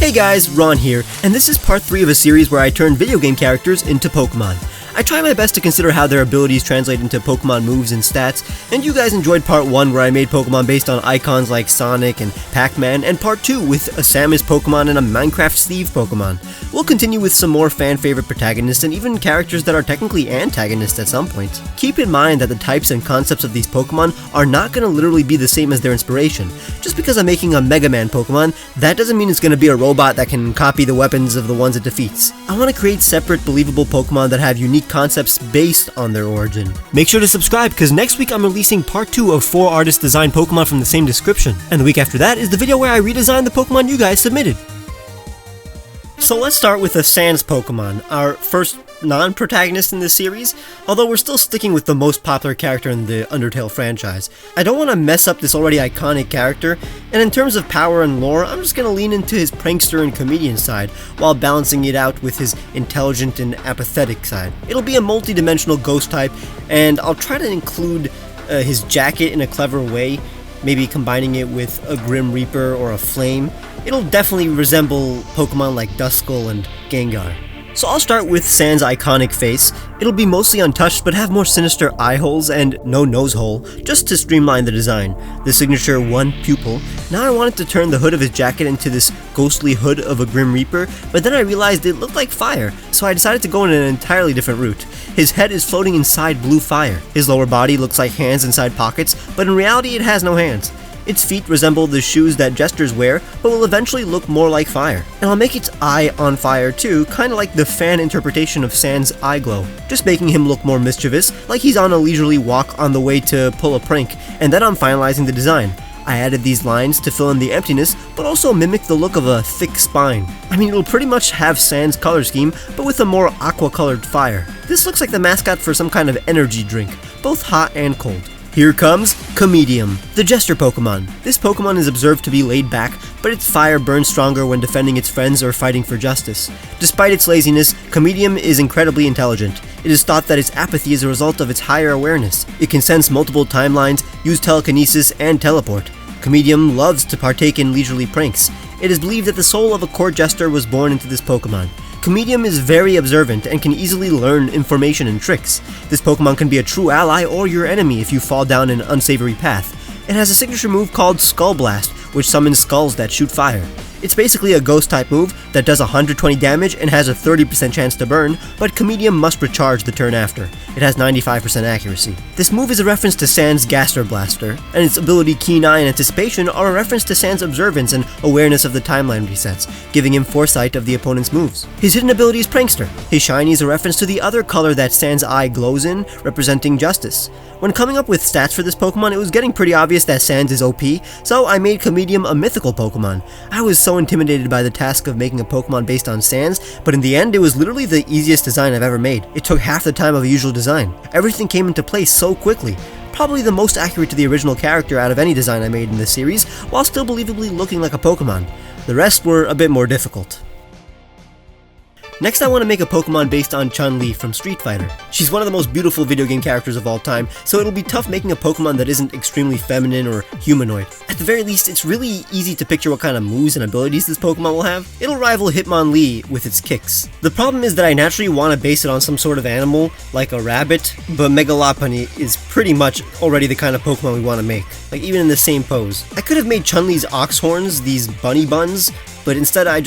Hey guys, Ron here, and this is part 3 of a series where I turn video game characters into Pokemon. I try my best to consider how their abilities translate into Pokemon moves and stats, and you guys enjoyed part 1 where I made Pokemon based on icons like Sonic and Pac-Man, and part 2 with a Samus Pokemon and a Minecraft Steve Pokemon. We'll continue with some more fan-favorite protagonists and even characters that are technically antagonists at some point. Keep in mind that the types and concepts of these Pokemon are not going to literally be the same as their inspiration. Just because I'm making a Megaman Pokemon, that doesn't mean it's going to be a robot that can copy the weapons of the ones it defeats. I want to create separate, believable Pokemon that have unique concepts based on their origin. Make sure to subscribe because next week I'm releasing part 2 of 4 artist designed Pokemon from the same description. And the week after that is the video where I redesigned the Pokemon you guys submitted. So let's start with the Sans Pokemon, our first non-protagonist in this series, although we're still sticking with the most popular character in the Undertale franchise. I don't want to mess up this already iconic character, and in terms of power and lore, I'm just going to lean into his prankster and comedian side, while balancing it out with his intelligent and apathetic side. It'll be a multi-dimensional ghost type, and I'll try to include his jacket in a clever way, maybe combining it with a Grim Reaper or a Flame. It'll definitely resemble Pokemon like Duskull and Gengar. So I'll start with Sans' iconic face. It'll be mostly untouched but have more sinister eye holes and no nose hole, just to streamline the design. The signature one pupil. Now I wanted to turn the hood of his jacket into this ghostly hood of a Grim Reaper, but then I realized it looked like fire, so I decided to go in an entirely different route. His head is floating inside blue fire. His lower body looks like hands inside pockets, but in reality it has no hands. Its feet resemble the shoes that jesters wear, but will eventually look more like fire. And I'll make its eye on fire too, kinda like the fan interpretation of Sans' eye glow, just making him look more mischievous, like he's on a leisurely walk on the way to pull a prank, and then I'm finalizing the design. I added these lines to fill in the emptiness, but also mimic the look of a thick spine. I mean, it'll pretty much have Sans' color scheme, but with a more aqua-colored fire. This looks like the mascot for some kind of energy drink, both hot and cold. Here comes Comedium, the Jester Pokemon. This Pokemon is observed to be laid back, but its fire burns stronger when defending its friends or fighting for justice. Despite its laziness, Comedium is incredibly intelligent. It is thought that its apathy is a result of its higher awareness. It can sense multiple timelines, use telekinesis, and teleport. Comedium loves to partake in leisurely pranks. It is believed that the soul of a court jester was born into this Pokemon. Comedium is very observant and can easily learn information and tricks. This Pokemon can be a true ally or your enemy if you fall down an unsavory path. It has a signature move called Skull Blast, which summons skulls that shoot fire. It's basically a ghost type move that does 120 damage and has a 30% chance to burn, but Comedium must recharge the turn after. It has 95% accuracy. This move is a reference to Sans' Gaster Blaster, and its ability Keen Eye and Anticipation are a reference to Sans' observance and awareness of the timeline resets, giving him foresight of the opponent's moves. His hidden ability is Prankster. His shiny is a reference to the other color that Sans' eye glows in, representing justice. When coming up with stats for this Pokemon, it was getting pretty obvious that Sans is OP, so I made Comedium a mythical Pokemon. I was so intimidated by the task of making a Pokemon based on Sans, but in the end it was literally the easiest design I've ever made. It took half the time of a usual design. Everything came into place so quickly. Probably the most accurate to the original character out of any design I made in this series, while still believably looking like a Pokemon. The rest were a bit more difficult. Next, I want to make a Pokemon based on Chun Li from Street Fighter. She's one of the most beautiful video game characters of all time, so it'll be tough making a Pokemon that isn't extremely feminine or humanoid. At the very least, it's really easy to picture what kind of moves and abilities this Pokemon will have. It'll rival Hitmonlee with its kicks. The problem is that I naturally want to base it on some sort of animal, like a rabbit, but Megalopony is pretty much already the kind of Pokemon we want to make, like even in the same pose. I could have made Chun-Li's ox horns these bunny buns, but instead I'm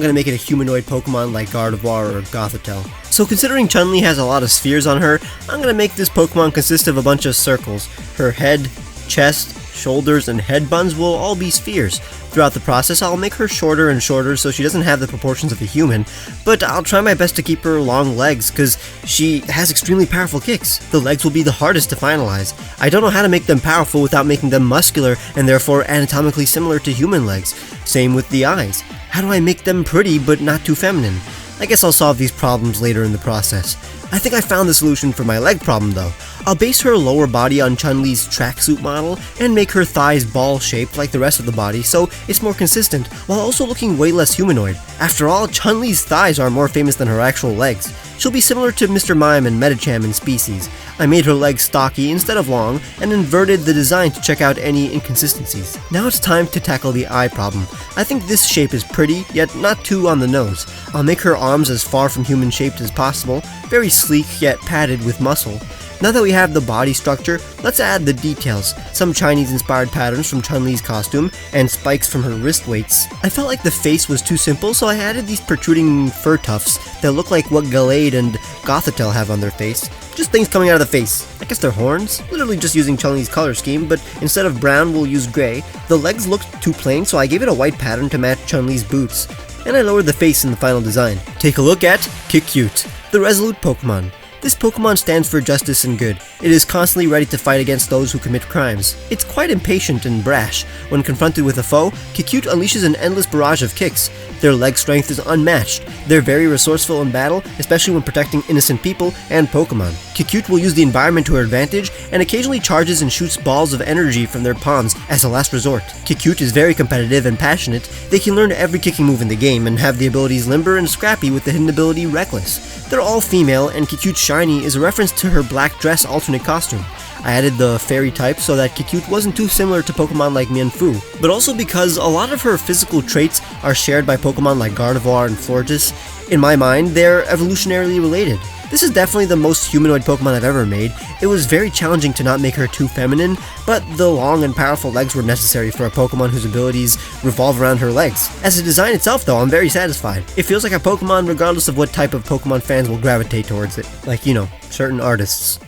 gonna make it a humanoid Pokemon like Gardevoir or Gothitelle. So considering Chun-Li has a lot of spheres on her, I'm gonna make this Pokemon consist of a bunch of circles. Her head, chest, shoulders, and head buns will all be spheres. Throughout the process, I'll make her shorter and shorter so she doesn't have the proportions of a human, but I'll try my best to keep her long legs because she has extremely powerful kicks. The legs will be the hardest to finalize. I don't know how to make them powerful without making them muscular and therefore anatomically similar to human legs. Same with the eyes. How do I make them pretty but not too feminine? I guess I'll solve these problems later in the process. I think I found the solution for my leg problem though. I'll base her lower body on Chun-Li's tracksuit model and make her thighs ball-shaped like the rest of the body so it's more consistent while also looking way less humanoid. After all, Chun-Li's thighs are more famous than her actual legs. She'll be similar to Mr. Mime and Medicham in species. I made her legs stocky instead of long, and inverted the design to check out any inconsistencies. Now it's time to tackle the eye problem. I think this shape is pretty, yet not too on the nose. I'll make her arms as far from human shaped as possible, very sleek yet padded with muscle. Now that we have the body structure, let's add the details, some Chinese-inspired patterns from Chun-Li's costume, and spikes from her wrist weights. I felt like the face was too simple, so I added these protruding fur tufts that look like what Gallade and Gothitelle have on their face. Just things coming out of the face. I guess they're horns? Literally just using Chun-Li's color scheme, but instead of brown, we'll use gray. The legs looked too plain, so I gave it a white pattern to match Chun-Li's boots, and I lowered the face in the final design. Take a look at Kikute, the resolute Pokemon. This Pokemon stands for justice and good. It is constantly ready to fight against those who commit crimes. It's quite impatient and brash. When confronted with a foe, Kikute unleashes an endless barrage of kicks. Their leg strength is unmatched. They're very resourceful in battle, especially when protecting innocent people and Pokemon. Kikute will use the environment to her advantage, and occasionally charges and shoots balls of energy from their palms as a last resort. Kikute is very competitive and passionate. They can learn every kicking move in the game, and have the abilities Limber and Scrappy with the hidden ability Reckless. They're all female, and Kikute's shiny is a reference to her black dress alternate costume. I added the fairy type so that Kikute wasn't too similar to Pokemon like Mienfoo, but also because a lot of her physical traits are shared by Pokemon like Gardevoir and Florges. In my mind, they're evolutionarily related. This is definitely the most humanoid Pokemon I've ever made. It was very challenging to not make her too feminine, but the long and powerful legs were necessary for a Pokemon whose abilities revolve around her legs. As a design itself though, I'm very satisfied. It feels like a Pokemon regardless of what type of Pokemon fans will gravitate towards it. Like, you know, certain artists.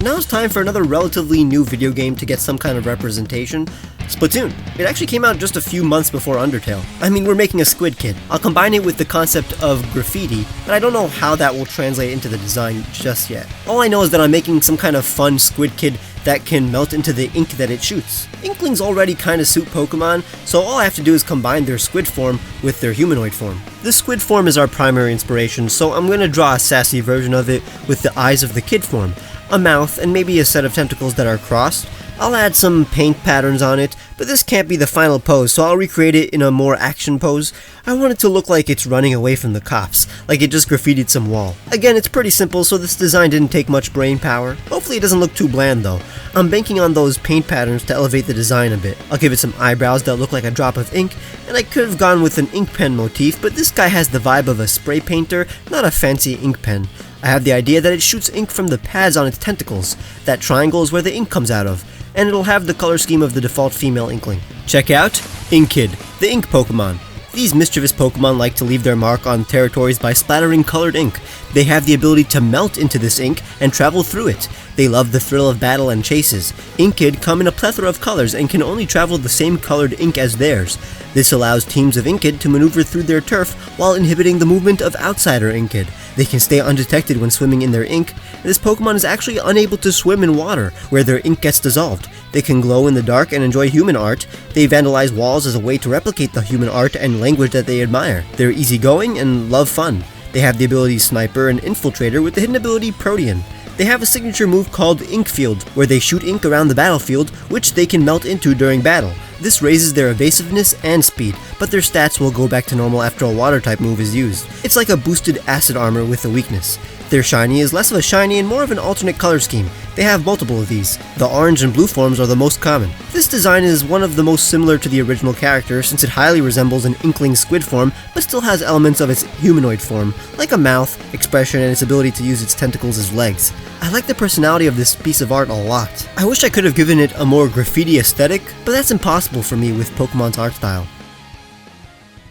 Now it's time for another relatively new video game to get some kind of representation. Splatoon. It actually came out just a few months before Undertale. I mean, we're making a Squid Kid. I'll combine it with the concept of graffiti, but I don't know how that will translate into the design just yet. All I know is that I'm making some kind of fun Squid Kid that can melt into the ink that it shoots. Inklings already kinda suit Pokemon, so all I have to do is combine their squid form with their humanoid form. This squid form is our primary inspiration, so I'm gonna draw a sassy version of it with the eyes of the kid form, a mouth, and maybe a set of tentacles that are crossed. I'll add some paint patterns on it, but this can't be the final pose, so I'll recreate it in a more action pose. I want it to look like it's running away from the cops, like it just graffitied some wall. Again, it's pretty simple, so this design didn't take much brain power. Hopefully it doesn't look too bland though. I'm banking on those paint patterns to elevate the design a bit. I'll give it some eyebrows that look like a drop of ink, and I could have gone with an ink pen motif, but this guy has the vibe of a spray painter, not a fancy ink pen. I have the idea that it shoots ink from the pads on its tentacles. That triangle is where the ink comes out of, and it'll have the color scheme of the default female Inkling. Check out Inkid, the ink Pokemon. These mischievous Pokemon like to leave their mark on territories by splattering colored ink. They have the ability to melt into this ink and travel through it. They love the thrill of battle and chases. Inkid come in a plethora of colors and can only travel the same colored ink as theirs. This allows teams of Inkid to maneuver through their turf while inhibiting the movement of outsider Inkid. They can stay undetected when swimming in their ink. This Pokemon is actually unable to swim in water, where their ink gets dissolved. They can glow in the dark and enjoy human art. They vandalize walls as a way to replicate the human art and language that they admire. They're easygoing and love fun. They have the ability Sniper and Infiltrator with the hidden ability Protean. They have a signature move called Ink Field, where they shoot ink around the battlefield, which they can melt into during battle. This raises their evasiveness and speed, but their stats will go back to normal after a water type move is used. It's like a boosted acid armor with a weakness. Their shiny is less of a shiny and more of an alternate color scheme. They have multiple of these. The orange and blue forms are the most common. This design is one of the most similar to the original character since it highly resembles an Inkling squid form, but still has elements of its humanoid form, like a mouth, expression, and its ability to use its tentacles as legs. I like the personality of this piece of art a lot. I wish I could have given it a more graffiti aesthetic, but that's impossible for me with Pokemon's art style.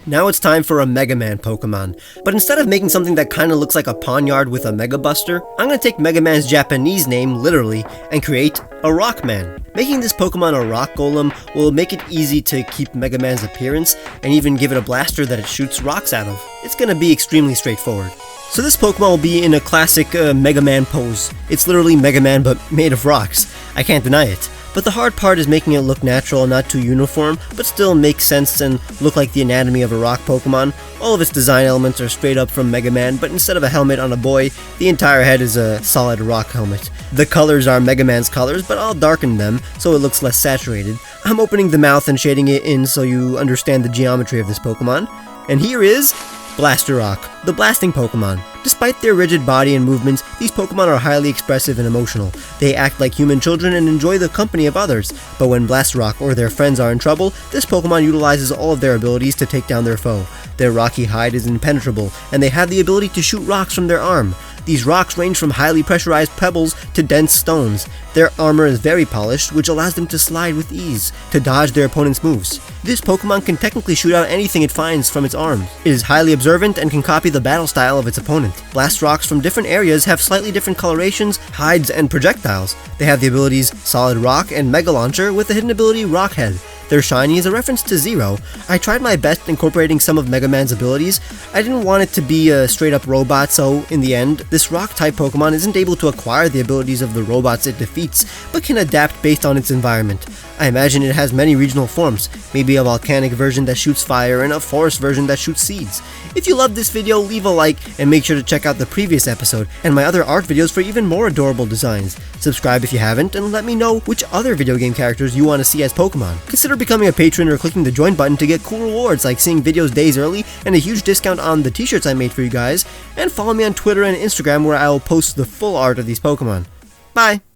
Now it's time for a Megaman Pokemon, but instead of making something that kinda looks like a Pawniard with a Mega Buster, I'm gonna take Megaman's Japanese name literally and create a Rockman. Making this Pokemon a rock golem will make it easy to keep Megaman's appearance and even give it a blaster that it shoots rocks out of. It's gonna be extremely straightforward. So this Pokemon will be in a classic Mega Man pose. It's literally Mega Man but made of rocks. I can't deny it. But the hard part is making it look natural and not too uniform, but still make sense and look like the anatomy of a rock Pokemon. All of its design elements are straight up from Mega Man, but instead of a helmet on a boy, the entire head is a solid rock helmet. The colors are Mega Man's colors, but I'll darken them so it looks less saturated. I'm opening the mouth and shading it in so you understand the geometry of this Pokemon. And here is Blaster Rock, the blasting Pokemon. Despite their rigid body and movements, these Pokemon are highly expressive and emotional. They act like human children and enjoy the company of others, but when Blastoise or their friends are in trouble, this Pokemon utilizes all of their abilities to take down their foe. Their rocky hide is impenetrable, and they have the ability to shoot rocks from their arm. These rocks range from highly pressurized pebbles to dense stones. Their armor is very polished, which allows them to slide with ease, to dodge their opponent's moves. This Pokemon can technically shoot out anything it finds from its arms. It is highly observant and can copy the battle style of its opponent. Blast rocks from different areas have slightly different colorations, hides, and projectiles. They have the abilities Solid Rock and Mega Launcher with the hidden ability Rock Head. Their shiny is a reference to Zero. I tried my best incorporating some of Mega Man's abilities. I didn't want it to be a straight up robot, so in the end, this rock type Pokemon isn't able to acquire the abilities of the robots it defeats, but can adapt based on its environment. I imagine it has many regional forms, maybe a volcanic version that shoots fire and a forest version that shoots seeds. If you loved this video, leave a like and make sure to check out the previous episode and my other art videos for even more adorable designs. Subscribe if you haven't and let me know which other video game characters you want to see as Pokemon. Consider becoming a patron or clicking the join button to get cool rewards like seeing videos days early and a huge discount on the t-shirts I made for you guys, and follow me on Twitter and Instagram where I will post the full art of these Pokemon. Bye!